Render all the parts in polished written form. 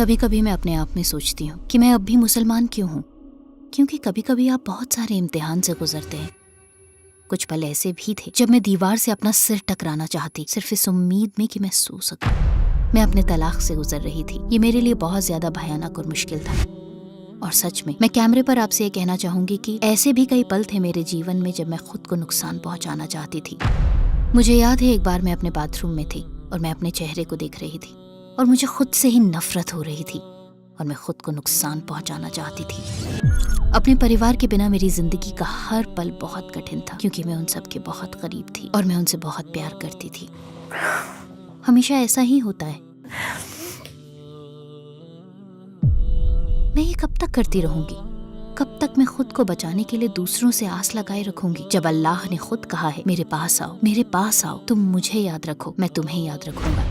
कभी कभी मैं अपने आप में सोचती हूँ कि मैं अब भी मुसलमान क्यों हूँ, क्योंकि कभी कभी आप बहुत सारे इम्तिहान से गुजरते हैं। कुछ पल ऐसे भी थे जब मैं दीवार से अपना सिर टकराना चाहती, सिर्फ इस उम्मीद में कि मैं सो सकूं। मैं अपने तलाक से गुजर रही थी। ये मेरे लिए बहुत ज्यादा भयानक और मुश्किल था। और सच में मैं कैमरे पर आपसे ये कहना चाहूंगी कि ऐसे भी कई पल थे मेरे जीवन में जब मैं खुद को नुकसान पहुंचाना चाहती थी। मुझे याद है एक बार मैं अपने बाथरूम में थी और मैं अपने चेहरे को देख रही थी और मुझे खुद से ही नफरत हो रही थी और मैं खुद को नुकसान पहुंचाना चाहती थी। अपने परिवार के बिना मेरी जिंदगी का हर पल बहुत कठिन था, क्योंकि मैं उन सब के बहुत करीब थी और मैं उनसे बहुत प्यार करती थी। हमेशा ऐसा ही होता है। मैं ये कब तक करती रहूंगी? कब तक मैं खुद को बचाने के लिए दूसरों से आस लगाए रखूंगी, जब अल्लाह ने खुद कहा है मेरे पास आओ, मेरे पास आओ, तुम मुझे याद रखो, मैं तुम्हें याद रखूंगा।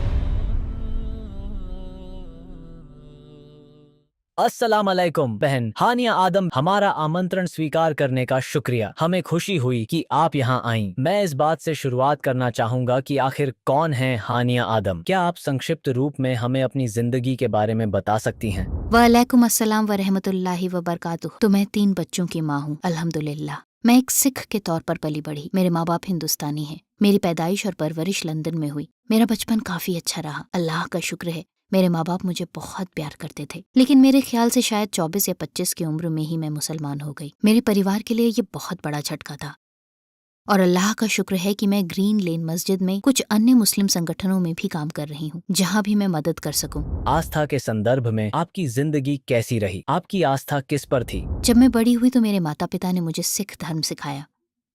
अस्सलाम अलैकुम बहन हानिया आदम, हमारा आमंत्रण स्वीकार करने का शुक्रिया। हमें खुशी हुई कि आप यहाँ आईं। मैं इस बात से शुरुआत करना चाहूँगा कि आखिर कौन है हानिया आदम? क्या आप संक्षिप्त रूप में हमें अपनी जिंदगी के बारे में बता सकती हैं? वालेकुम अस्सलाम व रहमतुल्लाहि व बरकातुहू। तो मैं 3 बच्चों की माँ हूँ, अल्हम्दुलिल्लाह। मैं एक सिख के तौर पर पली बढ़ी। मेरे माँ बाप हिंदुस्तानी हैं। मेरी पैदाइश और परवरिश लंदन में हुई। मेरा बचपन काफी अच्छा रहा, अल्लाह का शुक्र है। मेरे माँ बाप मुझे बहुत प्यार करते थे, लेकिन मेरे ख्याल से शायद 24 या 25 की उम्र में ही मैं मुसलमान हो गई। मेरे परिवार के लिए ये बहुत बड़ा झटका था और अल्लाह का शुक्र है कि मैं ग्रीन लेन मस्जिद में कुछ अन्य मुस्लिम संगठनों में भी काम कर रही हूँ, जहाँ भी मैं मदद कर सकूँ। आस्था के संदर्भ में आपकी जिंदगी कैसी रही? आपकी आस्था किस पर थी? जब मैं बड़ी हुई तो मेरे माता पिता ने मुझे सिख धर्म सिखाया,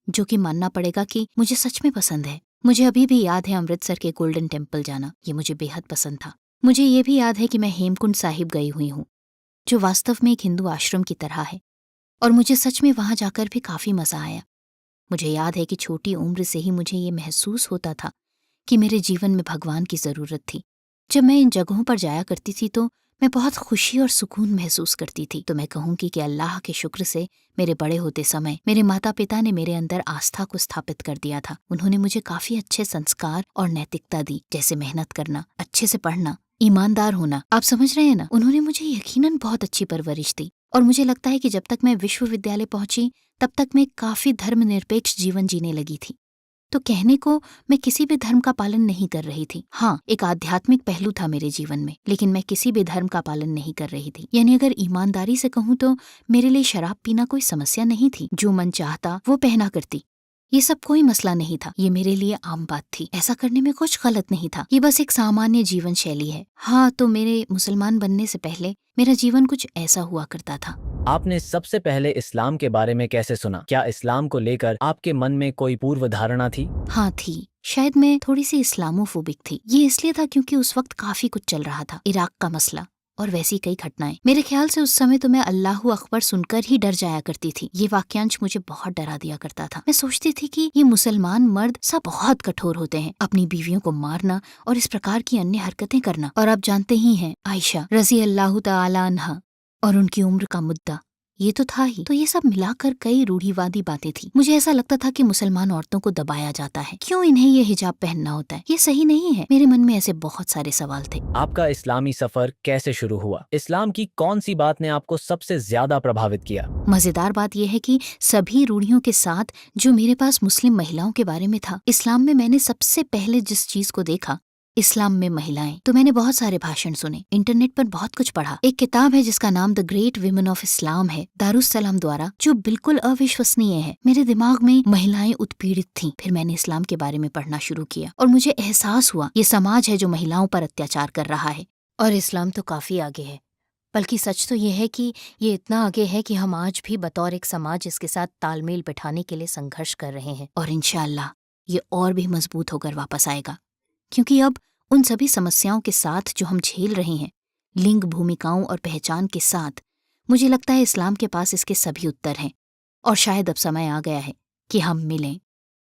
जो कि मानना पड़ेगा कि मुझे सच में पसंद है। मुझे अभी भी याद है अमृतसर के गोल्डन टेम्पल जाना, ये मुझे बेहद पसंद था। मुझे ये भी याद है कि मैं हेमकुंड साहिब गई हुई हूँ, जो वास्तव में एक हिंदू आश्रम की तरह है, और मुझे सच में वहां जाकर भी काफी मजा आया। मुझे याद है कि छोटी उम्र से ही मुझे ये महसूस होता था कि मेरे जीवन में भगवान की जरूरत थी। जब मैं इन जगहों पर जाया करती थी तो मैं बहुत खुशी और सुकून महसूस करती थी। तो मैं कहूँगी कि अल्लाह के शुक्र से मेरे बड़े होते समय मेरे माता पिता ने मेरे अंदर आस्था को स्थापित कर दिया था। उन्होंने मुझे काफी अच्छे संस्कार और नैतिकता दी, जैसे मेहनत करना, अच्छे से पढ़ना, ईमानदार होना। आप समझ रहे हैं ना? उन्होंने मुझे यकीनन बहुत अच्छी परवरिश दी और मुझे लगता है कि जब तक मैं विश्वविद्यालय पहुंची तब तक मैं काफी धर्मनिरपेक्ष जीवन जीने लगी थी। तो कहने को मैं किसी भी धर्म का पालन नहीं कर रही थी। हाँ, एक आध्यात्मिक पहलू था मेरे जीवन में, लेकिन मैं किसी भी धर्म का पालन नहीं कर रही थी। यानी अगर ईमानदारी से कहूँ तो मेरे लिए शराब पीना कोई समस्या नहीं थी। जो मन चाहता वो पहना करती, ये सब कोई मसला नहीं था। ये मेरे लिए आम बात थी। ऐसा करने में कुछ गलत नहीं था। ये बस एक सामान्य जीवन शैली है। हाँ, तो मेरे मुसलमान बनने से पहले मेरा जीवन कुछ ऐसा हुआ करता था। आपने सबसे पहले इस्लाम के बारे में कैसे सुना? क्या इस्लाम को लेकर आपके मन में कोई पूर्व धारणा थी? हाँ थी। शायद मैं थोड़ी सी इस्लामोफोबिक थी। ये इसलिए था क्योंकि उस वक्त काफी कुछ चल रहा था, इराक का मसला और वैसी कई घटनाएं। मेरे ख्याल से उस समय तो मैं अल्लाहू अकबर सुनकर ही डर जाया करती थी। ये वाक्यांश मुझे बहुत डरा दिया करता था। मैं सोचती थी कि ये मुसलमान मर्द सब बहुत कठोर होते हैं, अपनी बीवियों को मारना और इस प्रकार की अन्य हरकतें करना। और आप जानते ही हैं आयशा रजी अल्लाह तआला अन्हा और उनकी उम्र का मुद्दा, ये तो था ही। तो ये सब मिलाकर कई रूढ़िवादी बातें थी। मुझे ऐसा लगता था कि मुसलमान औरतों को दबाया जाता है, क्यों इन्हें ये हिजाब पहनना होता है, ये सही नहीं है। मेरे मन में ऐसे बहुत सारे सवाल थे। आपका इस्लामी सफर कैसे शुरू हुआ? इस्लाम की कौन सी बात ने आपको सबसे ज्यादा प्रभावित किया? मजेदार बात यह है कि सभी रूढ़ियों के साथ जो मेरे पास मुस्लिम महिलाओं के बारे में था, इस्लाम में मैंने सबसे पहले जिस चीज को देखा, इस्लाम में महिलाएं। तो मैंने बहुत सारे भाषण सुने, इंटरनेट पर बहुत कुछ पढ़ा। एक किताब है जिसका नाम the great women of Islam है, दारुस्सलाम द्वारा, जो बिल्कुल अविश्वसनीय है। मेरे दिमाग में महिलाएं उत्पीड़ित थीं। फिर मैंने इस्लाम के बारे में पढ़ना शुरू किया और मुझे एहसास हुआ ये समाज है जो महिलाओं पर अत्याचार कर रहा है। और इस्लाम तो काफी आगे है, बल्कि सच तो ये है कि ये इतना आगे है कि हम आज भी बतौर एक समाज इसके साथ तालमेल बिठाने के लिए संघर्ष कर रहे हैं। और इंशाअल्लाह ये और भी मजबूत होकर वापस आएगा, क्योंकि अब उन सभी समस्याओं के साथ जो हम झेल रहे हैं, लिंग भूमिकाओं और पहचान के साथ, मुझे लगता है इस्लाम के पास इसके सभी उत्तर हैं। और शायद अब समय आ गया है कि हम मिलें,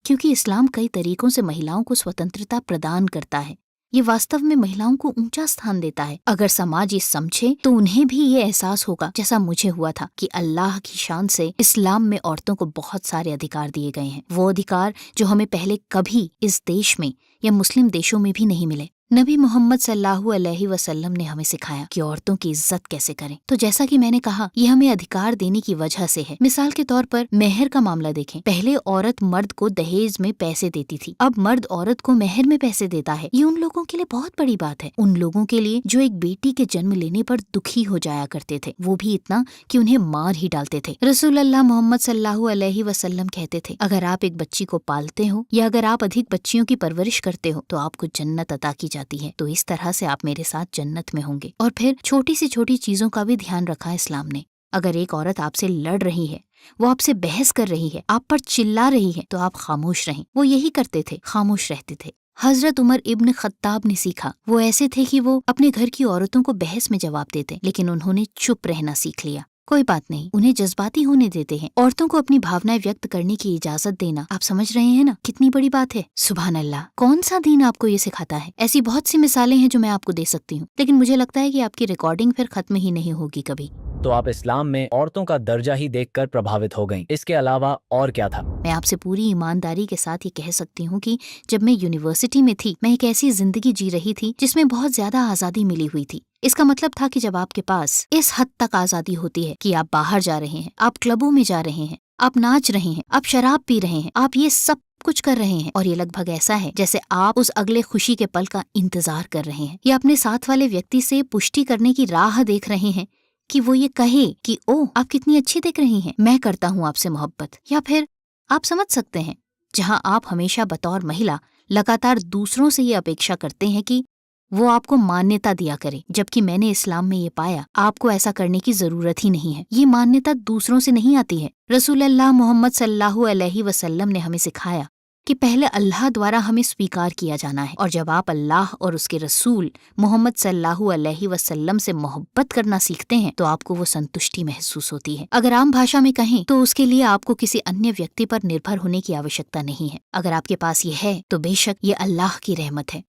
क्योंकि इस्लाम कई तरीकों से महिलाओं को स्वतंत्रता प्रदान करता है। ये वास्तव में महिलाओं को ऊंचा स्थान देता है। अगर समाज ये समझे तो उन्हें भी ये एहसास होगा, जैसा मुझे हुआ था, कि अल्लाह की शान से इस्लाम में औरतों को बहुत सारे अधिकार दिए गए हैं। वो अधिकार जो हमें पहले कभी इस देश में या मुस्लिम देशों में भी नहीं मिले। नबी मोहम्मद सल्लल्लाहु अलैहि वसल्लम ने हमें सिखाया कि औरतों की इज्जत कैसे करें। तो जैसा कि मैंने कहा, ये हमें अधिकार देने की वजह से है। मिसाल के तौर पर मेहर का मामला देखें। पहले औरत मर्द को दहेज में पैसे देती थी, अब मर्द औरत को मेहर में पैसे देता है। ये उन लोगों के लिए बहुत बड़ी बात है, उन लोगों के लिए जो एक बेटी के जन्म लेने पर दुखी हो जाया करते थे, वो भी इतना कि उन्हें मार ही डालते थे। रसूलुल्लाह मोहम्मद सल्लल्लाहु अलैहि वसल्लम कहते थे, अगर आप एक बच्ची को पालते हो या अगर आप अधिक बच्चियों की परवरिश करते हो तो आपको जन्नत अता की जाती है। तो इस तरह से आप मेरे साथ जन्नत में होंगे। और फिर छोटी सी छोटी चीजों का भी ध्यान रखा इस्लाम ने। अगर एक औरत आपसे लड़ रही है, वो आपसे बहस कर रही है, आप पर चिल्ला रही है, तो आप खामोश रहें। वो यही करते थे, खामोश रहते थे। हजरत उमर इब्न खत्ताब ने सीखा। वो ऐसे थे कि वो अपने घर की औरतों को बहस में जवाब देते, लेकिन उन्होंने चुप रहना सीख लिया। कोई बात नहीं, उन्हें जज्बाती होने देते हैं। औरतों को अपनी भावनाएं व्यक्त करने की इजाजत देना, आप समझ रहे हैं ना, कितनी बड़ी बात है। सुभान अल्लाह, कौन सा दीन आपको ये सिखाता है? ऐसी बहुत सी मिसालें हैं जो मैं आपको दे सकती हूँ, लेकिन मुझे लगता है कि आपकी रिकॉर्डिंग फिर खत्म ही नहीं होगी कभी। तो आप इस्लाम में औरतों का दर्जा ही देखकर प्रभावित हो गईं। इसके अलावा और क्या था? मैं आपसे पूरी ईमानदारी के साथ ये कह सकती हूँ कि जब मैं यूनिवर्सिटी में थी, मैं एक ऐसी जिंदगी जी रही थी जिसमें बहुत ज्यादा आजादी मिली हुई थी। इसका मतलब था कि जब आपके पास इस हद तक आजादी होती है कि आप बाहर जा रहे हैं, आप क्लबों में जा रहे हैं, आप नाच रहे हैं, आप शराब पी रहे हैं, आप ये सब कुछ कर रहे हैं, और ये लगभग ऐसा है जैसे आप उस अगले खुशी के पल का इंतजार कर रहे हैं या अपने साथ वाले व्यक्ति से पुष्टि करने की राह देख रहे हैं कि वो ये कहे कि ओह आप कितनी अच्छी दिख रही हैं, मैं करता हूँ आपसे मोहब्बत। या फिर आप समझ सकते हैं जहाँ आप हमेशा बतौर महिला लगातार दूसरों से ये अपेक्षा करते हैं कि वो आपको मान्यता दिया करे, जबकि मैंने इस्लाम में ये पाया आपको ऐसा करने की जरूरत ही नहीं है। ये मान्यता दूसरों से नहीं आती है। रसूलुल्लाह मोहम्मद सल्लल्लाहु अलैहि वसल्लम ने हमें सिखाया कि पहले अल्लाह द्वारा हमें स्वीकार किया जाना है, और जब आप अल्लाह और उसके रसूल मोहम्मद सल्लल्लाहु अलैहि वसल्लम से मोहब्बत करना सीखते हैं तो आपको वो संतुष्टि महसूस होती है। अगर आम भाषा में कहें तो उसके लिए आपको किसी अन्य व्यक्ति पर निर्भर होने की आवश्यकता नहीं है। अगर आपके पास ये है तो बेशक ये अल्लाह की रहमत है।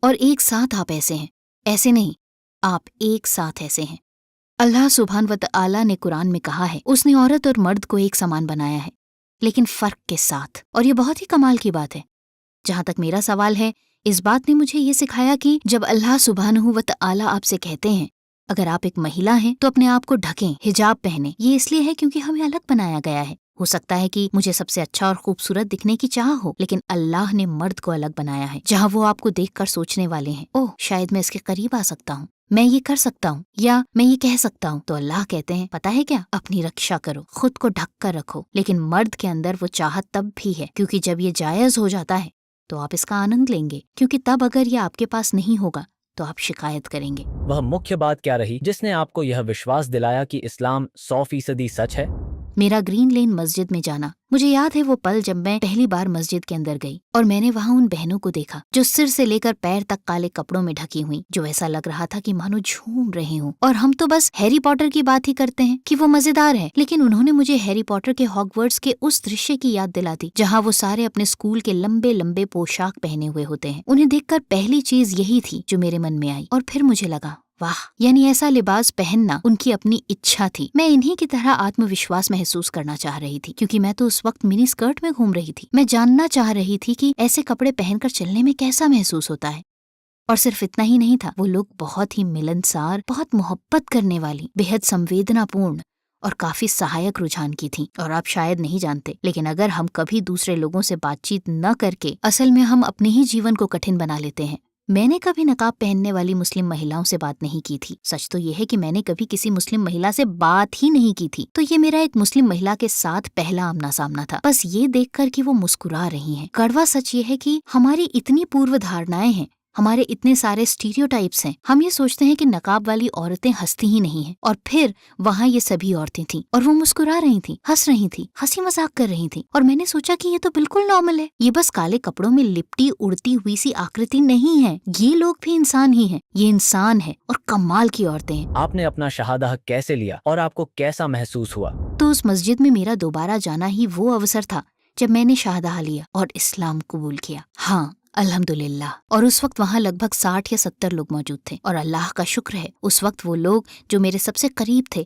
और एक साथ आप ऐसे हैं, ऐसे नहीं, आप एक साथ ऐसे हैं। अल्लाह सुब्हान व तआला ने कुरान में कहा है, उसने औरत और मर्द को एक समान बनाया है, लेकिन फर्क के साथ। और ये बहुत ही कमाल की बात है। जहाँ तक मेरा सवाल है, इस बात ने मुझे ये सिखाया कि जब अल्लाह सुब्हानहू व तआला आपसे कहते हैं अगर आप एक महिला हैं तो अपने आप को ढकें, हिजाब पहने, ये इसलिए है क्योंकि हमें अलग बनाया गया है। हो सकता है कि मुझे सबसे अच्छा और खूबसूरत दिखने की चाह हो, लेकिन अल्लाह ने मर्द को अलग बनाया है, जहाँ वो आपको देखकर सोचने वाले हैं, ओह शायद मैं इसके करीब आ सकता हूँ, मैं ये कर सकता हूँ या मैं ये कह सकता हूँ। तो अल्लाह कहते हैं पता है क्या, अपनी रक्षा करो, खुद को ढक कर रखो। लेकिन मर्द के अंदर वो चाहत तब भी है, क्योंकि जब ये जायज हो जाता है तो आप इसका आनंद लेंगे, क्योंकि तब अगर ये आपके पास नहीं होगा तो आप शिकायत करेंगे। वह मुख्य बात क्या रही जिसने आपको यह विश्वास दिलाया कि इस्लाम 100% सच है? मेरा ग्रीन लेन मस्जिद में जाना। मुझे याद है वो पल जब मैं पहली बार मस्जिद के अंदर गई और मैंने वहाँ उन बहनों को देखा जो सिर से लेकर पैर तक काले कपड़ों में ढकी हुई, जो ऐसा लग रहा था कि मानो झूम रहे हों। और हम तो बस हैरी पॉटर की बात ही करते हैं कि वो मजेदार है, लेकिन उन्होंने मुझे हैरी पॉटर के हॉगवर्ट्स के उस दृश्य की याद दिला दी जहाँ वो सारे अपने स्कूल के लंबे लंबे पोशाक पहने हुए होते हैं। उन्हें देखकर पहली चीज यही थी जो मेरे मन में आई, और फिर मुझे लगा वाह, यानी ऐसा लिबास पहनना उनकी अपनी इच्छा थी। मैं इन्हीं की तरह आत्मविश्वास महसूस करना चाह रही थी, क्योंकि मैं तो उस वक्त मिनी स्कर्ट में घूम रही थी। मैं जानना चाह रही थी कि ऐसे कपड़े पहनकर चलने में कैसा महसूस होता है। और सिर्फ इतना ही नहीं था, वो लोग बहुत ही मिलनसार, बहुत मोहब्बत करने वाली, बेहद संवेदनापूर्ण और काफी सहायक रुझान की थी। और आप शायद नहीं जानते, लेकिन अगर हम कभी दूसरे लोगों से बातचीत न करके असल में हम अपने ही जीवन को कठिन बना लेते हैं। मैंने कभी नकाब पहनने वाली मुस्लिम महिलाओं से बात नहीं की थी। सच तो यह है कि मैंने कभी किसी मुस्लिम महिला से बात ही नहीं की थी। तो ये मेरा एक मुस्लिम महिला के साथ पहला आमना सामना था, बस ये देखकर कि वो मुस्कुरा रही हैं। कड़वा सच ये है कि हमारी इतनी पूर्व धारणाएं हैं, हमारे इतने सारे स्टीरियोटाइप्स हैं। हम ये सोचते हैं कि नकाब वाली औरतें हंसती ही नहीं हैं, और फिर वहाँ ये सभी औरतें थीं और वो मुस्कुरा रही थीं, हंस रही थीं, हंसी मजाक कर रही थीं। और मैंने सोचा कि ये तो बिल्कुल नॉर्मल है, ये बस काले कपड़ों में लिपटी उड़ती हुई सी आकृति नहीं है, ये लोग भी इंसान ही हैं, ये इंसान है और कमाल की औरतें हैं। आपने अपना शहादा कैसे लिया और आपको कैसा महसूस हुआ? तो उस मस्जिद में मेरा दोबारा जाना ही वो अवसर था जब मैंने शहादा लिया और इस्लाम कबूल किया। हाँ, अल्हम्दुलिल्लाह। और उस वक्त वहाँ लगभग 60 या 70 लोग मौजूद थे, और अल्लाह का शुक्र है उस वक्त वो लोग जो मेरे सबसे करीब थे,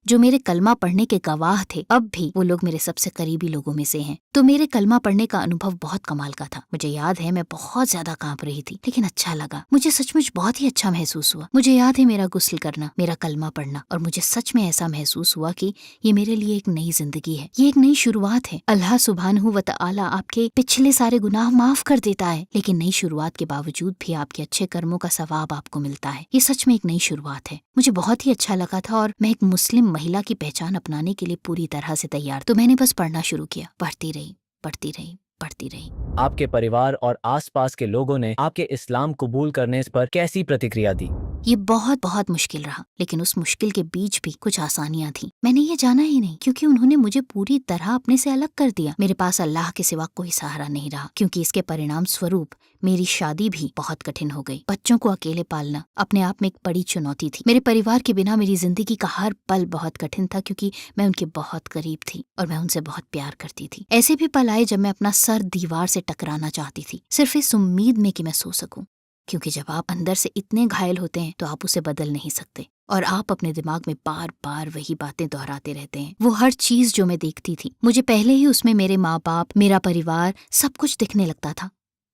जो मेरे कलमा पढ़ने के गवाह थे, अब भी वो लोग मेरे सबसे करीबी लोगों में से हैं। तो मेरे कलमा पढ़ने का अनुभव बहुत कमाल का था। मुझे याद है मैं बहुत ज्यादा कांप रही थी, लेकिन अच्छा लगा। मुझे सचमुच बहुत ही अच्छा महसूस हुआ। मुझे याद है मेरा गुस्ल करना, मेरा कलमा पढ़ना, और मुझे सच में ऐसा महसूस हुआ कि ये मेरे लिए एक नई जिंदगी है, ये एक नई शुरुआत है। अल्लाह सुब्हानहू व तआला आपके पिछले सारे गुनाह माफ कर देता है, लेकिन नई शुरुआत के बावजूद भी आपके अच्छे कर्मों का सवाब आपको मिलता है। ये सच में एक नई शुरुआत है। मुझे बहुत ही अच्छा लगा था और मैं एक मुस्लिम महिला की पहचान अपनाने के लिए पूरी तरह से तैयार। तो मैंने बस पढ़ना शुरू किया, पढ़ती रही, पढ़ती रही, पढ़ती रही। आपके परिवार और आसपास के लोगों ने आपके इस्लाम कबूल करने पर कैसी प्रतिक्रिया दी? ये बहुत बहुत मुश्किल रहा, लेकिन उस मुश्किल के बीच भी कुछ आसानियां थी। मैंने ये जाना ही नहीं, क्योंकि उन्होंने मुझे पूरी तरह अपने से अलग कर दिया। मेरे पास अल्लाह के सिवा कोई सहारा नहीं रहा, क्योंकि इसके परिणाम स्वरूप मेरी शादी भी बहुत कठिन हो गई। बच्चों को अकेले पालना अपने आप में एक बड़ी चुनौती थी। मेरे परिवार के बिना मेरी जिंदगी का हर पल बहुत कठिन था, क्योंकि मैं उनके बहुत करीब थी और मैं उनसे बहुत प्यार करती थी। ऐसे भी पल आए जब मैं अपना सर दीवार से टकराना चाहती थी, सिर्फ इस उम्मीद में कि मैं सो सकूं, क्योंकि जब आप अंदर से इतने घायल होते हैं तो आप उसे बदल नहीं सकते, और आप अपने दिमाग में बार बार वही बातें दोहराते रहते हैं। वो हर चीज जो मैं देखती थी, मुझे पहले ही उसमें मेरे माँ बाप, मेरा परिवार, सब कुछ दिखने लगता था।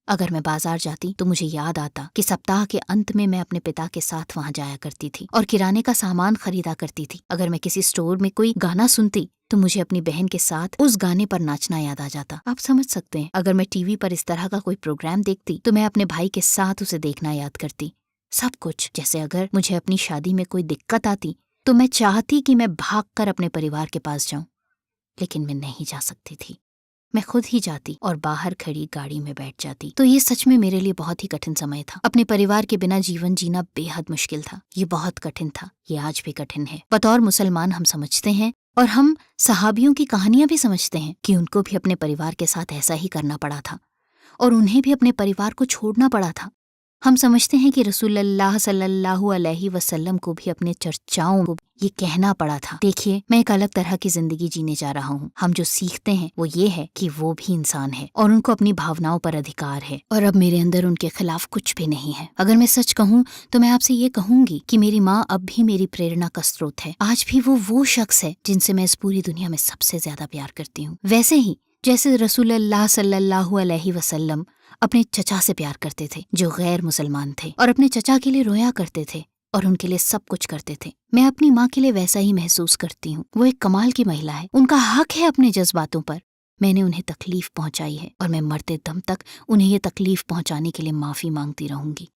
अगर मैं बाजार जाती तो मुझे याद आता कि सप्ताह के अंत में मैं अपने पिता के साथ वहां जाया करती थी और किराने का सामान खरीदा करती थी। अगर मैं किसी स्टोर में कोई गाना सुनती तो मुझे अपनी बहन के साथ उस गाने पर नाचना याद आ जाता। आप समझ सकते हैं, अगर मैं टीवी पर इस तरह का कोई प्रोग्राम देखती तो मैं अपने भाई के साथ उसे देखना याद करती। सब कुछ जैसे अगर मुझे अपनी शादी में कोई दिक्कत आती तो मैं चाहती कि मैं भागकर अपने परिवार के पास जाऊं, लेकिन मैं नहीं जा सकती थी। मैं खुद ही जाती और बाहर खड़ी गाड़ी में बैठ जाती। तो ये सच में मेरे लिए बहुत ही कठिन समय था। अपने परिवार के बिना जीवन जीना बेहद मुश्किल था। ये बहुत कठिन था, ये आज भी कठिन है। बतौर मुसलमान हम समझते हैं और हम सहाबियों की कहानियां भी समझते हैं कि उनको भी अपने परिवार के साथ ऐसा ही करना पड़ा था और उन्हें भी अपने परिवार को छोड़ना पड़ा था। हम समझते हैं कि रसूलुल्लाह सल्लल्लाहु अलैहि वसल्लम को भी अपने चर्चाओं को ये कहना पड़ा था, देखिए मैं एक अलग तरह की जिंदगी जीने जा रहा हूँ। हम जो सीखते हैं वो ये है कि वो भी इंसान है और उनको अपनी भावनाओं पर अधिकार है, और अब मेरे अंदर उनके खिलाफ कुछ भी नहीं है। अगर मैं सच कहूँ तो मैं आपसे ये कहूंगी कि मेरी माँ अब भी मेरी प्रेरणा का स्रोत है। आज भी वो शख्स है जिनसे मैं इस पूरी दुनिया में सबसे ज्यादा प्यार करती हूँ। वैसे ही जैसे रसूलुल्लाह सल्लल्लाहु अलैहि वसल्लम अपने चचा से प्यार करते थे जो गैर मुसलमान थे, और अपने चचा के लिए रोया करते थे और उनके लिए सब कुछ करते थे, मैं अपनी माँ के लिए वैसा ही महसूस करती हूँ। वो एक कमाल की महिला है, उनका हक है अपने जज्बातों पर। मैंने उन्हें तकलीफ पहुंचाई है और मैं मरते दम तक उन्हें ये तकलीफ पहुंचाने के लिए माफी मांगती रहूंगी।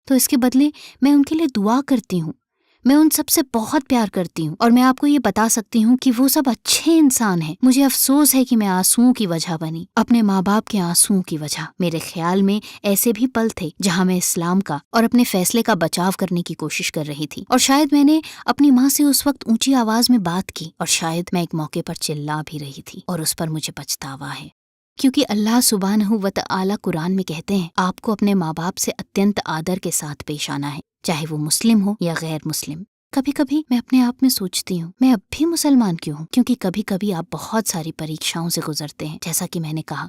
तो इसके बदले मैं उनके लिए दुआ करती हूँ। मैं उन सबसे बहुत प्यार करती हूँ और मैं आपको ये बता सकती हूँ कि वो सब अच्छे इंसान हैं। मुझे अफसोस है कि मैं आंसुओं की वजह बनी, अपने माँ बाप के आंसुओं की वजह। मेरे ख्याल में ऐसे भी पल थे जहाँ मैं इस्लाम का और अपने फैसले का बचाव करने की कोशिश कर रही थी, और शायद मैंने अपनी माँ से उस वक्त ऊंची आवाज में बात की, और शायद मैं एक मौके पर चिल्ला भी रही थी, और उस पर मुझे पछतावा है। क्योंकि अल्लाह सुब्हानहू व तआला कुरान में कहते हैं, आपको अपने माँ बाप से अत्यंत आदर के साथ पेश आना है, चाहे वो मुस्लिम हो या गैर मुस्लिम। कभी कभी मैं अपने आप में सोचती हूँ, मैं अब भी मुसलमान क्यों हूँ? क्योंकि कभी कभी आप बहुत सारी परीक्षाओं से गुजरते हैं। जैसा कि मैंने कहा,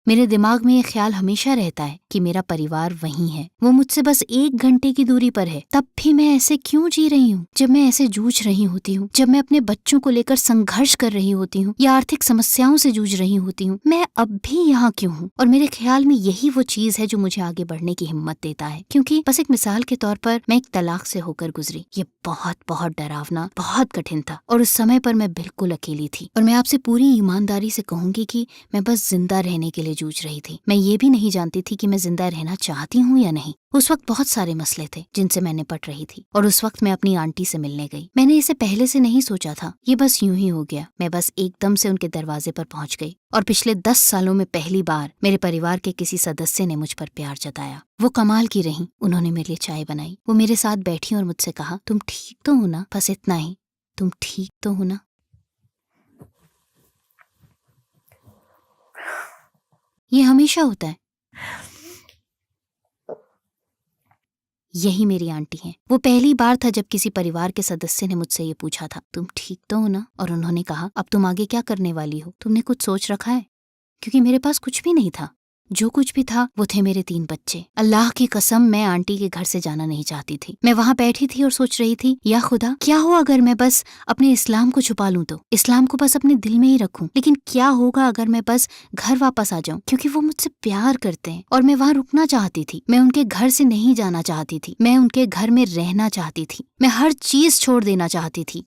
मेरे दिमाग में ये ख्याल हमेशा रहता है कि मेरा परिवार वहीं है, वो मुझसे बस 1 घंटे की दूरी पर है। तब भी मैं ऐसे क्यों जी रही हूँ? जब मैं ऐसे जूझ रही होती हूँ, जब मैं अपने बच्चों को लेकर संघर्ष कर रही होती हूँ या आर्थिक समस्याओं से जूझ रही होती हूँ, मैं अब भी यहाँ क्यों हूँ? और मेरे ख्याल में यही वो चीज है जो मुझे आगे बढ़ने की हिम्मत देता है। क्योंकि बस एक मिसाल के तौर पर मैं एक तलाक से होकर गुजरी। ये बहुत बहुत डरावना, बहुत कठिन था, और उस समय पर मैं बिल्कुल अकेली थी। और मैं आपसे पूरी ईमानदारी से कहूंगी कि मैं बस जिंदा रहने के लिए जूझ रही थी। मैं ये भी नहीं जानती थी कि मैं जिंदा रहना चाहती हूँ या नहीं। उस वक्त बहुत सारे मसले थे जिनसे मैं निपट रही थी, और उस वक्त मैं अपनी आंटी से मिलने गई। मैंने इसे पहले से नहीं सोचा था, ये बस यूं ही हो गया। मैं बस एकदम से उनके दरवाजे पर पहुंच गई, और पिछले 10 सालों में पहली बार मेरे परिवार के किसी सदस्य ने मुझ पर प्यार जताया। वो कमाल की रही। उन्होंने मेरे लिए चाय बनाई, वो मेरे साथ बैठी और मुझसे कहा, तुम ठीक तो हो ना? बस इतना ही, तुम ठीक तो हो ना? ये हमेशा होता है। यही मेरी आंटी हैं। वो पहली बार था जब किसी परिवार के सदस्य ने मुझसे ये पूछा था, तुम ठीक तो हो ना? और उन्होंने कहा, अब तुम आगे क्या करने वाली हो? तुमने कुछ सोच रखा है? क्योंकि मेरे पास कुछ भी नहीं था। जो कुछ भी था वो थे मेरे 3 बच्चे। अल्लाह की कसम मैं आंटी के घर से जाना नहीं चाहती थी। मैं वहाँ बैठी थी और सोच रही थी, या खुदा, क्या हो अगर मैं बस अपने इस्लाम को छुपा लूं, तो इस्लाम को बस अपने दिल में ही रखूं। लेकिन क्या होगा अगर मैं बस घर वापस आ जाऊं, क्योंकि वो मुझसे प्यार करते हैं और मैं वहाँ रुकना चाहती थी। मैं उनके घर से नहीं जाना चाहती थी, मैं उनके घर में रहना चाहती थी। मैं हर चीज छोड़ देना चाहती थी,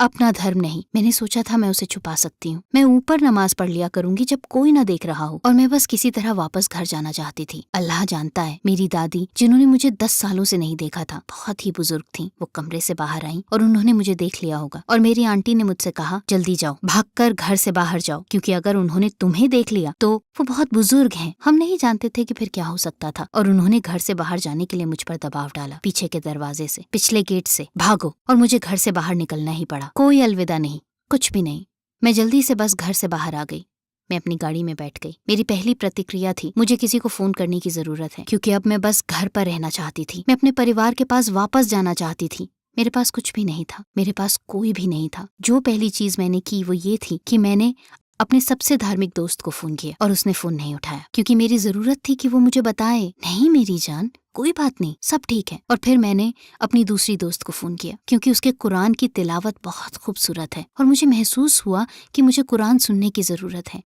अपना धर्म नहीं। मैंने सोचा था मैं उसे छुपा सकती हूँ। मैं ऊपर नमाज पढ़ लिया करूंगी जब कोई ना देख रहा हो, और मैं बस किसी तरह वापस घर जाना चाहती थी। अल्लाह जानता है, मेरी दादी, जिन्होंने मुझे 10 सालों से नहीं देखा था, बहुत ही बुजुर्ग थी, वो कमरे से बाहर आई और उन्होंने मुझे देख लिया होगा। और मेरी आंटी ने मुझसे कहा, जल्दी जाओ, भागकर घर से बाहर जाओ, क्योंकि अगर उन्होंने तुम्हें देख लिया तो वो बहुत बुजुर्ग हैं। हम नहीं जानते थे कि फिर क्या हो सकता था। और उन्होंने घर से बाहर जाने के लिए मुझ पर दबाव डाला, पीछे के दरवाजे से, पिछले गेट से भागो। और मुझे घर से बाहर निकलना ही पड़ा। कोई अलविदा नहीं, कुछ भी नहीं। मैं जल्दी से बस घर से बाहर आ गई। मैं अपनी गाड़ी में बैठ गई। मेरी पहली प्रतिक्रिया थी, मुझे किसी को फोन करने की जरूरत है, क्योंकि अब मैं बस घर पर रहना चाहती थी। मैं अपने परिवार के पास वापस जाना चाहती थी। मेरे पास कुछ भी नहीं था, मेरे पास कोई भी नहीं था। जो पहली चीज मैंने की वो ये थी कि मैंने अपने सबसे धार्मिक दोस्त को फोन किया, और उसने फोन नहीं उठाया, क्योंकि मेरी जरूरत थी कि वो मुझे बताए, नहीं मेरी जान, कोई बात नहीं, सब ठीक है। और फिर मैंने अपनी दूसरी दोस्त को फोन किया, क्योंकि उसके कुरान की तिलावत बहुत खूबसूरत है और मुझे महसूस हुआ कि मुझे कुरान सुनने की जरूरत है।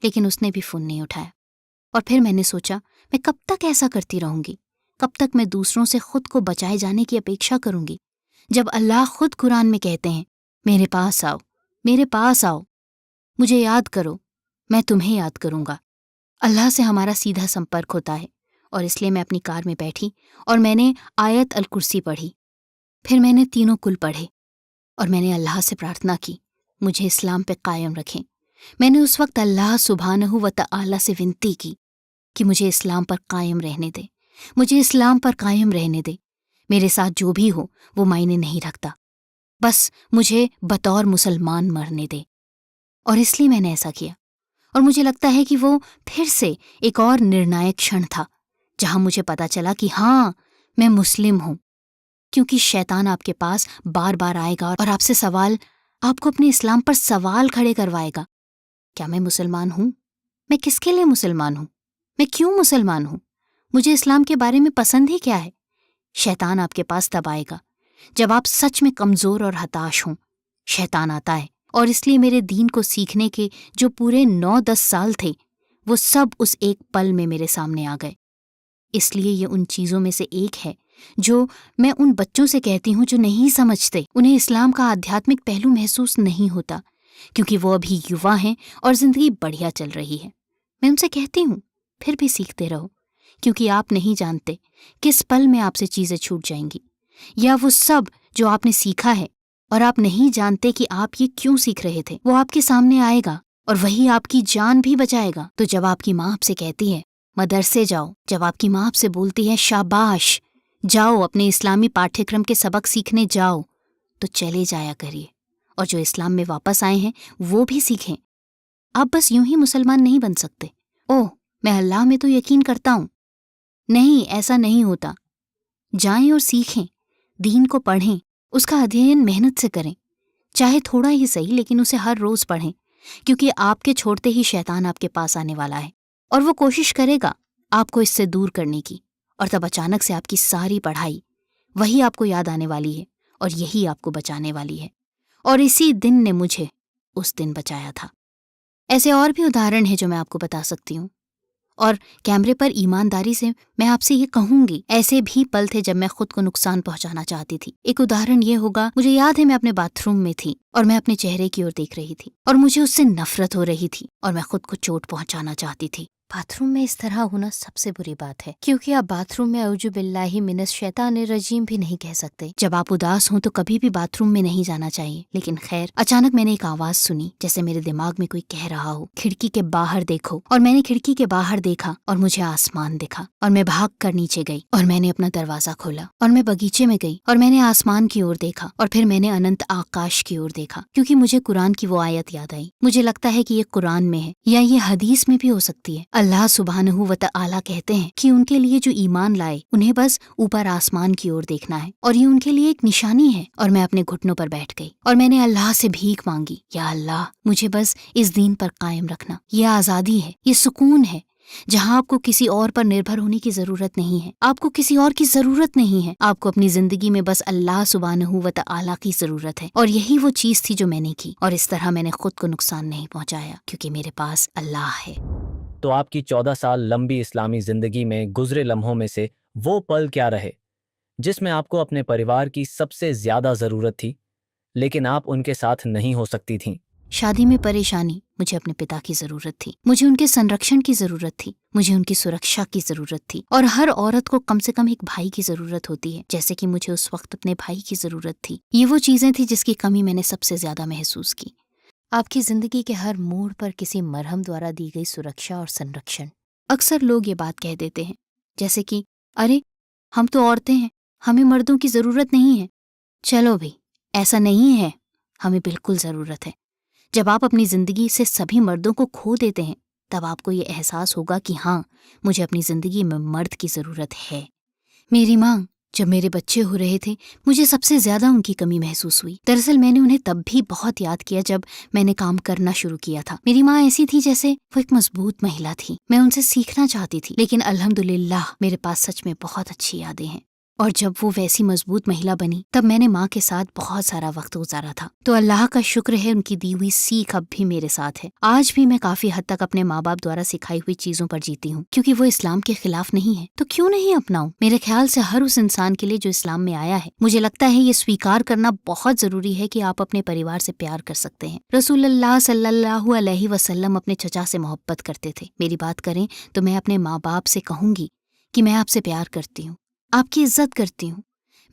लेकिन उसने भी फोन नहीं उठाया। और फिर मैंने सोचा, मैं कब तक ऐसा करती रहूंगी? कब तक मैं दूसरों से खुद को बचाए जाने की अपेक्षा करूंगी, जब अल्लाह खुद कुरान में कहते हैं, मेरे पास आओ, मेरे पास आओ, मुझे याद करो, मैं तुम्हें याद करूंगा। अल्लाह से हमारा सीधा संपर्क होता है। और इसलिए मैं अपनी कार में बैठी और मैंने आयत अल कुर्सी पढ़ी। फिर मैंने तीनों कुल पढ़े और मैंने अल्लाह से प्रार्थना की, मुझे इस्लाम पे कायम रखें। मैंने उस वक्त अल्लाह सुब्हानहू व तआला से विनती की कि मुझे इस्लाम पर कायम रहने दे, मुझे इस्लाम पर कायम रहने दे। मेरे साथ जो भी हो वो मायने नहीं रखता, बस मुझे बतौर मुसलमान मरने दे। और इसलिए मैंने ऐसा किया। और मुझे लगता है कि वो फिर से एक और निर्णायक क्षण था, जहां मुझे पता चला कि हाँ, मैं मुस्लिम हूं। क्योंकि शैतान आपके पास बार बार आएगा और आपसे आपको अपने इस्लाम पर सवाल खड़े करवाएगा। क्या मैं मुसलमान हूं? मैं किसके लिए मुसलमान हूं? मैं क्यों मुसलमान हूं? मुझे इस्लाम के बारे में पसंद ही क्या है? शैतान आपके पास तब आएगा जब आप सच में कमजोर और हताश हों। शैतान आता है, और इसलिए मेरे दीन को सीखने के जो पूरे 9-10 साल थे, वो सब उस एक पल में मेरे सामने आ गए। इसलिए ये उन चीज़ों में से एक है जो मैं उन बच्चों से कहती हूँ जो नहीं समझते, उन्हें इस्लाम का आध्यात्मिक पहलू महसूस नहीं होता, क्योंकि वो अभी युवा हैं और जिंदगी बढ़िया चल रही है। मैं उनसे कहती हूँ, फिर भी सीखते रहो, क्योंकि आप नहीं जानते किस पल में आपसे चीज़ें छूट जाएंगी, या वो सब जो आपने सीखा है और आप नहीं जानते कि आप ये क्यों सीख रहे थे, वो आपके सामने आएगा और वही आपकी जान भी बचाएगा। तो जब आपकी माँ आपसे कहती है मदरसे जाओ, जब आपकी माँ आपसे बोलती है शाबाश जाओ अपने इस्लामी पाठ्यक्रम के सबक सीखने जाओ, तो चले जाया करिए। और जो इस्लाम में वापस आए हैं वो भी सीखें। आप बस यूं ही मुसलमान नहीं बन सकते। ओह, मैं अल्लाह में तो यकीन करता हूं। नहीं, ऐसा नहीं होता। जाएं और सीखें, दीन को पढ़ें, उसका अध्ययन मेहनत से करें, चाहे थोड़ा ही सही, लेकिन उसे हर रोज पढ़ें, क्योंकि आपके छोड़ते ही शैतान आपके पास आने वाला है और वो कोशिश करेगा आपको इससे दूर करने की। और तब अचानक से आपकी सारी पढ़ाई वही आपको याद आने वाली है और यही आपको बचाने वाली है। और इसी दिन ने मुझे उस दिन बचाया था। ऐसे और भी उदाहरण हैं जो मैं आपको बता सकती हूँ। और कैमरे पर ईमानदारी से मैं आपसे ये कहूंगी, ऐसे भी पल थे जब मैं खुद को नुकसान पहुंचाना चाहती थी। एक उदाहरण ये होगा, मुझे याद है मैं अपने बाथरूम में थी और मैं अपने चेहरे की ओर देख रही थी और मुझे उससे नफरत हो रही थी और मैं खुद को चोट पहुंचाना चाहती थी। बाथरूम में इस तरह होना सबसे बुरी बात है, क्योंकि आप बाथरूम में औजु बिल्लाहि मिनश शैतानिर रजीम भी नहीं कह सकते। जब आप उदास हों तो कभी भी बाथरूम में नहीं जाना चाहिए। लेकिन खैर, अचानक मैंने एक आवाज सुनी, जैसे मेरे दिमाग में कोई कह रहा हो, खिड़की के बाहर देखो। और मैंने खिड़की के बाहर देखा और मुझे आसमान दिखा और मैं भाग कर नीचे गई और मैंने अपना दरवाजा खोला और मैं बगीचे में गई और मैंने आसमान की ओर देखा और फिर मैंने अनंत आकाश की ओर देखा, क्योंकि मुझे कुरान की वो आयत याद आई। मुझे लगता है कि ये कुरान में है या ये हदीस में भी हो सकती है। अल्लाह सुब्हानहू व तआला कहते हैं कि उनके लिए जो ईमान लाए उन्हें बस ऊपर आसमान की ओर देखना है और ये उनके लिए एक निशानी है। और मैं अपने घुटनों पर बैठ गई और मैंने अल्लाह से भीख मांगी, या अल्लाह, मुझे बस इस दीन पर कायम रखना। ये आजादी है, ये सुकून है, जहां आपको किसी और पर निर्भर होने की जरूरत नहीं है, आपको किसी और की जरूरत नहीं है, आपको अपनी जिंदगी में बस अल्लाह सुब्हानहू व तआला की जरूरत है। और यही वो चीज थी जो मैंने की, और इस तरह मैंने खुद को नुकसान नहीं पहुंचाया, क्योंकि मेरे पास अल्लाह है। तो आपकी 14 साल लंबी इस्लामी जिंदगी में गुजरे लम्हों में से वो पल क्या रहे जिसमें आपको अपने परिवार की सबसे ज्यादा जरूरत थी, लेकिन आप उनके साथ नहीं हो सकती थीं? शादी में परेशानी, मुझे अपने पिता की जरूरत थी, मुझे उनके संरक्षण की जरूरत थी, मुझे उनकी सुरक्षा की जरूरत थी। और हर औरत को कम से कम एक भाई की जरूरत होती है, जैसे कि मुझे उस वक्त अपने भाई की जरूरत थी। ये वो चीजें थी जिसकी कमी मैंने सबसे ज्यादा महसूस की। आपकी जिंदगी के हर मोड़ पर किसी मरहम द्वारा दी गई सुरक्षा और संरक्षण। अक्सर लोग ये बात कह देते हैं, जैसे कि अरे हम तो औरतें हैं, हमें मर्दों की जरूरत नहीं है। चलो भी, ऐसा नहीं है, हमें बिल्कुल जरूरत है। जब आप अपनी जिंदगी से सभी मर्दों को खो देते हैं, तब आपको ये एहसास होगा कि हाँ, मुझे अपनी जिंदगी में मर्द की जरूरत है। मेरी माँ, जब मेरे बच्चे हो रहे थे, मुझे सबसे ज्यादा उनकी कमी महसूस हुई। दरअसल मैंने उन्हें तब भी बहुत याद किया जब मैंने काम करना शुरू किया था। मेरी माँ ऐसी थी जैसे वो एक मजबूत महिला थी। मैं उनसे सीखना चाहती थी, लेकिन अल्हम्दुलिल्लाह मेरे पास सच में बहुत अच्छी यादें हैं। और जब वो वैसी मजबूत महिला बनी, तब मैंने माँ के साथ बहुत सारा वक्त गुजारा था। तो अल्लाह का शुक्र है, उनकी दी हुई सीख अब भी मेरे साथ है। आज भी मैं काफी हद तक अपने माँ बाप द्वारा सिखाई हुई चीजों पर जीती हूँ, क्योंकि वो इस्लाम के खिलाफ नहीं है, तो क्यों नहीं अपनाऊं। मेरे ख्याल से हर उस इंसान के लिए जो इस्लाम में आया है, मुझे लगता है ये स्वीकार करना बहुत जरूरी है कि आप अपने परिवार से प्यार कर सकते हैं। रसूलुल्लाह सल्लल्लाहु अलैहि वसल्लम अपने चचा से मोहब्बत करते थे। मेरी बात करें तो मैं अपने माँ बाप से कहूंगी कि मैं आपसे प्यार करती हूँ, आपकी इज्जत करती हूँ।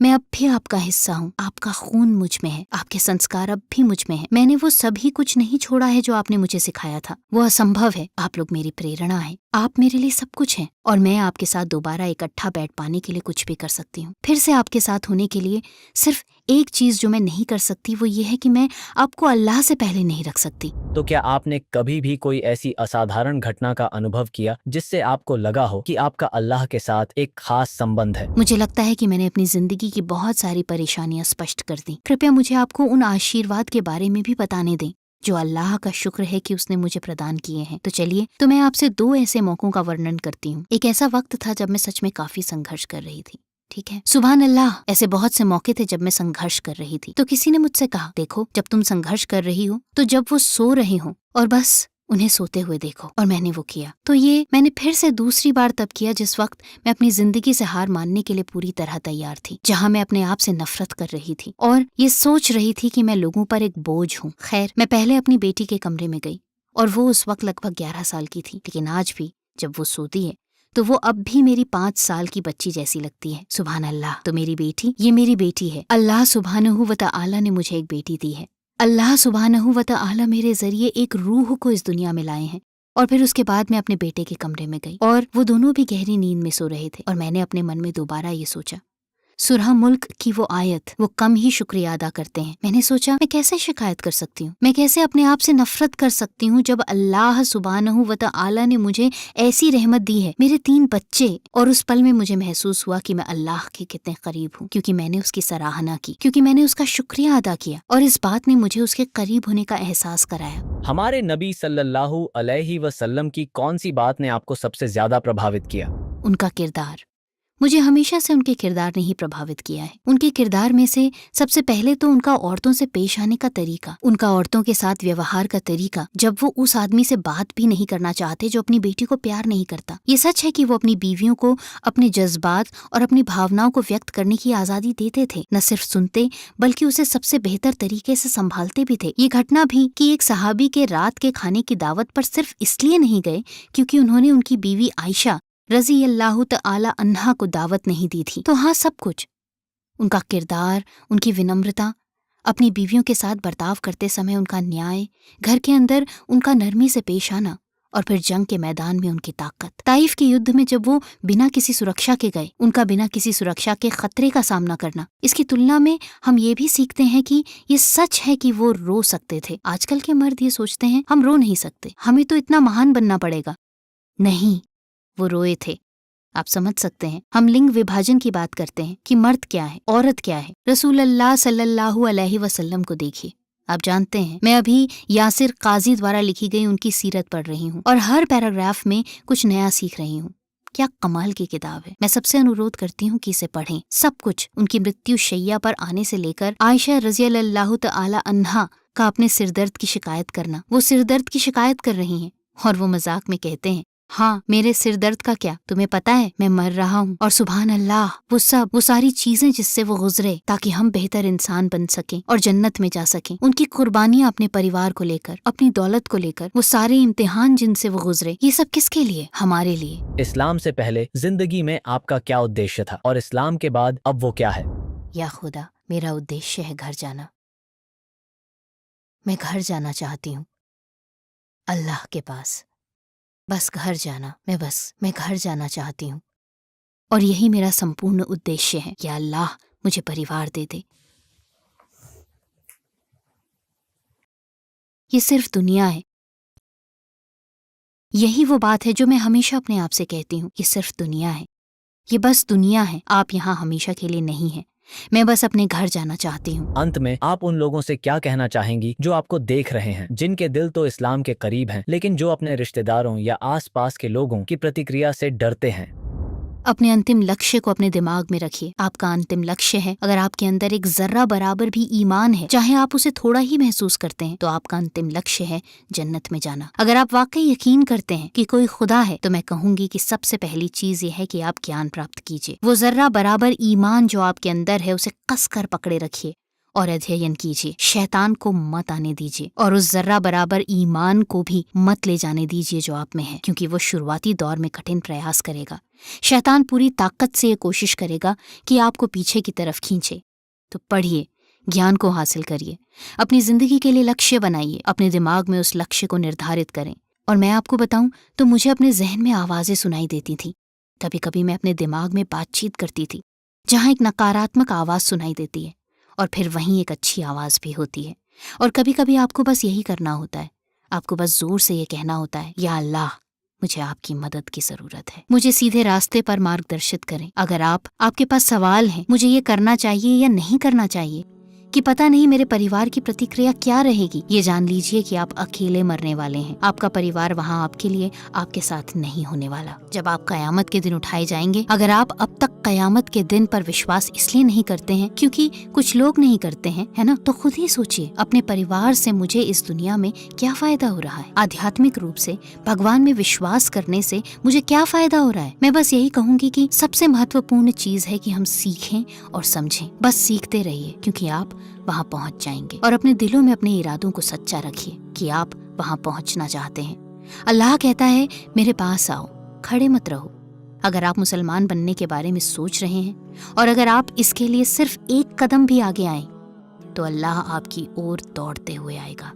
मैं अब भी आपका हिस्सा हूँ, आपका खून मुझ में है, आपके संस्कार अब भी मुझ में है। मैंने वो सभी कुछ नहीं छोड़ा है जो आपने मुझे सिखाया था, वो असंभव है। आप लोग मेरी प्रेरणा है, आप मेरे लिए सब कुछ हैं। और मैं आपके साथ दोबारा इकट्ठा बैठ पाने के लिए कुछ भी कर सकती हूँ। फिर से आपके साथ होने के लिए सिर्फ एक चीज जो मैं नहीं कर सकती, वो ये है कि मैं आपको अल्लाह से पहले नहीं रख सकती। तो क्या आपने कभी भी कोई ऐसी असाधारण घटना का अनुभव किया जिससे आपको लगा हो कि आपका अल्लाह के साथ एक खास संबंध है? मुझे लगता है कि मैंने अपनी जिंदगी की बहुत सारी परेशानियां स्पष्ट कर दी। कृपया मुझे आपको उन आशीर्वाद के बारे में भी बताने दें जो अल्लाह का शुक्र है कि उसने मुझे प्रदान किए हैं। तो चलिए, तो मैं आपसे 2 ऐसे मौकों का वर्णन करती हूँ। एक ऐसा वक्त था जब मैं सच में काफी संघर्ष कर रही थी। ठीक है, सुभान अल्लाह, ऐसे बहुत से मौके थे जब मैं संघर्ष कर रही थी। तो किसी ने मुझसे कहा, देखो, जब तुम संघर्ष कर रही हो तो जब वो सो रहे हो और बस उन्हें सोते हुए देखो। और मैंने वो किया। तो ये मैंने फिर से दूसरी बार तब किया जिस वक्त मैं अपनी जिंदगी से हार मानने के लिए पूरी तरह तैयार थी, जहां मैं अपने आप से नफरत कर रही थी और ये सोच रही थी कि मैं लोगों पर एक बोझ हूँ। खैर, मैं पहले अपनी बेटी के कमरे में गई और वो उस वक्त लगभग 11 साल की थी, लेकिन आज भी जब वो सोती है तो वो अब भी मेरी 5 साल की बच्ची जैसी लगती है। सुभान अल्लाह। तो मेरी बेटी, ये मेरी बेटी है। अल्लाह सुब्हानहू व तआला ने मुझे एक बेटी दी है। अल्लाह सुब्हानहू व तआला मेरे जरिए एक रूह को इस दुनिया में लाए हैं। और फिर उसके बाद मैं अपने बेटे के कमरे में गई और वो दोनों भी गहरी नींद में सो रहे थे। और मैंने अपने मन में दोबारा ये सोचा, सुरह मुल्क की वो आयत, वो कम ही शुक्रिया अदा करते हैं। मैंने सोचा, मैं कैसे शिकायत कर सकती हूँ, मैं कैसे अपने आप से नफरत कर सकती हूँ जब अल्लाह सुब्हानहू व तआला ने मुझे ऐसी रहमत दी है, मेरे 3 बच्चे। और उस पल में मुझे महसूस हुआ कि मैं अल्लाह के कितने करीब हूँ, क्योंकि मैंने उसकी सराहना की, क्योंकि मैंने उसका शुक्रिया अदा किया। और इस बात ने मुझे उसके करीब होने का एहसास कराया। हमारे नबी सल्लल्लाहु अलैहि वसल्लम की कौन सी बात ने आपको सबसे ज्यादा प्रभावित किया? उनका किरदार। मुझे हमेशा से उनके किरदार ने ही प्रभावित किया है। उनके किरदार में से सबसे पहले तो उनका औरतों से पेश आने का तरीका, उनका औरतों के साथ व्यवहार का तरीका, जब वो उस आदमी से बात भी नहीं करना चाहते जो अपनी बेटी को प्यार नहीं करता। ये सच है कि वो अपनी बीवियों को अपने जज्बात और अपनी भावनाओं को व्यक्त करने की आजादी देते थे। न सिर्फ सुनते, बल्कि उसे सबसे बेहतर तरीके से संभालते भी थे। ये घटना भी कि एक सहाबी के रात के खाने की दावत पर सिर्फ इसलिए नहीं गए क्योंकि उन्होंने उनकी बीवी आयशा रजी अल्लाह तआला अन्हा को दावत नहीं दी थी। तो हाँ, सब कुछ, उनका किरदार, उनकी विनम्रता, अपनी बीवियों के साथ बर्ताव करते समय उनका न्याय, घर के अंदर उनका नरमी से पेश आना, और फिर जंग के मैदान में उनकी ताकत। ताइफ के युद्ध में जब वो बिना किसी सुरक्षा के गए, उनका बिना किसी सुरक्षा के खतरे का सामना करना। इसकी तुलना में हम ये भी सीखते हैं कि ये सच है कि वो रो सकते थे। आजकल के मर्द ये सोचते हैं, हम रो नहीं सकते, हमें तो इतना महान बनना पड़ेगा। नहीं, वो रोए थे। आप समझ सकते हैं, हम लिंग विभाजन की बात करते हैं कि मर्द क्या है, औरत क्या है। रसूलुल्लाह सल्लल्लाहु अलैहि वसल्लम को देखिए, आप जानते हैं, मैं अभी यासिर काजी द्वारा लिखी गई उनकी सीरत पढ़ रही हूँ और हर पैराग्राफ में कुछ नया सीख रही हूँ। क्या कमाल की किताब है। मैं सबसे अनुरोध करती हूँ कि इसे पढ़ें। सब कुछ, उनकी मृत्यु शैया पर आने से लेकर आयशा रज़ियल्लाहु तआला अन्हा का अपने सिरदर्द की शिकायत करना। वो सिरदर्द की शिकायत कर रही हैं और वो मजाक में कहते हैं, हाँ मेरे सिर दर्द का क्या, तुम्हें पता है मैं मर रहा हूँ। और सुभान अल्लाह, वो सारी चीजें जिससे वो गुजरे ताकि हम बेहतर इंसान बन सकें और जन्नत में जा सकें, उनकी कुर्बानियां अपने परिवार को लेकर, अपनी दौलत को लेकर, वो सारे इम्तिहान जिनसे वो गुजरे, ये सब किसके लिए? हमारे लिए। इस्लाम से पहले जिंदगी में आपका क्या उद्देश्य था और इस्लाम के बाद अब वो क्या है? या खुदा, मेरा उद्देश्य है घर जाना। मैं घर जाना चाहती हूँ, अल्लाह के पास। बस घर जाना, मैं घर जाना चाहती हूँ और यही मेरा संपूर्ण उद्देश्य है। या अल्लाह, मुझे परिवार दे दे। ये सिर्फ दुनिया है। यही वो बात है जो मैं हमेशा अपने आप से कहती हूँ, ये सिर्फ दुनिया है, ये बस दुनिया है। आप यहाँ हमेशा के लिए नहीं हैं। मैं बस अपने घर जाना चाहती हूँ। अंत में आप उन लोगों से क्या कहना चाहेंगी जो आपको देख रहे हैं, जिनके दिल तो इस्लाम के करीब हैं, लेकिन जो अपने रिश्तेदारों या आसपास के लोगों की प्रतिक्रिया से डरते हैं? अपने अंतिम लक्ष्य को अपने दिमाग में रखिए। आपका अंतिम लक्ष्य है, अगर आपके अंदर एक जर्रा बराबर भी ईमान है, चाहे आप उसे थोड़ा ही महसूस करते हैं, तो आपका अंतिम लक्ष्य है जन्नत में जाना। अगर आप वाकई यकीन करते हैं कि कोई खुदा है, तो मैं कहूंगी कि सबसे पहली चीज ये है कि आप ज्ञान प्राप्त कीजिए। वो जर्रा बराबर ईमान जो आपके अंदर है, उसे कस कर पकड़े रखिए और अध्ययन कीजिए। शैतान को मत आने दीजिए और उस जर्रा बराबर ईमान को भी मत ले जाने दीजिए जो आप में है, क्योंकि वो शुरुआती दौर में कठिन प्रयास करेगा। शैतान पूरी ताकत से ये कोशिश करेगा कि आपको पीछे की तरफ खींचे। तो पढ़िए, ज्ञान को हासिल करिए, अपनी जिंदगी के लिए लक्ष्य बनाइए, अपने दिमाग में उस लक्ष्य को निर्धारित करें। और मैं आपको बताऊं तो मुझे अपने जहन में आवाजें सुनाई देती थी। कभी कभी मैं अपने दिमाग में बातचीत करती थी, जहां एक नकारात्मक आवाज सुनाई देती है और फिर वहीं एक अच्छी आवाज भी होती है। और कभी कभी आपको बस यही करना होता है, आपको बस जोर से ये कहना होता है, या अल्लाह, मुझे आपकी मदद की जरूरत है, मुझे सीधे रास्ते पर मार्गदर्शित करें। अगर आपके पास सवाल है, मुझे ये करना चाहिए या नहीं करना चाहिए, कि पता नहीं मेरे परिवार की प्रतिक्रिया क्या रहेगी, ये जान लीजिए कि आप अकेले मरने वाले हैं। आपका परिवार वहाँ आपके लिए, आपके साथ नहीं होने वाला। जब आप कयामत के दिन उठाए जाएंगे, अगर आप अब तक कयामत के दिन पर विश्वास इसलिए नहीं करते हैं क्योंकि कुछ लोग नहीं करते हैं, है ना, तो खुद ही सोचिए, अपने परिवार से मुझे इस दुनिया में क्या फायदा हो रहा है? आध्यात्मिक रूप से भगवान में विश्वास करने से मुझे क्या फायदा हो रहा है? मैं बस यही कहूंगी कि सबसे महत्वपूर्ण चीज है कि हम सीखें और समझें। बस सीखते रहिए, क्योंकि आप वहाँ पहुँच जाएंगे। और अपने दिलों में अपने इरादों को सच्चा रखिए कि आप वहाँ पहुँचना चाहते हैं। अल्लाह कहता है, मेरे पास आओ, खड़े मत रहो। अगर आप मुसलमान बनने के बारे में सोच रहे हैं और अगर आप इसके लिए सिर्फ एक कदम भी आगे आए, तो अल्लाह आपकी ओर दौड़ते हुए आएगा।